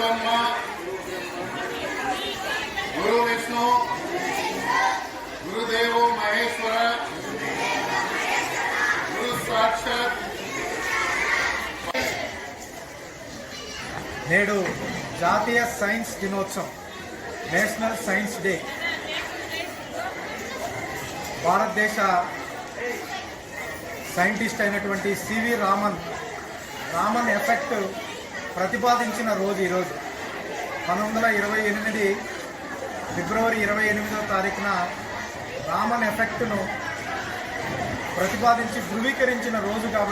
ब्रह्मा गुरु विष्णु गुरुदेवो महेश्वर गुरु साक्षात्। నేడు జాతీయ సైన్స్ దినోత్సవం, నేషనల్ సైన్స్ డే. భారతదేశ సైంటిస్ట్ అయినటువంటి సివి రామన్ ఎఫెక్ట్ ప్రతిపాదించిన రోజు ఈరోజు. 1928 ఫిబ్రవరి 28వ తారీఖున రామన్ ఎఫెక్ట్ను ప్రతిపాదించి ధృవీకరించిన రోజు కాబట్టి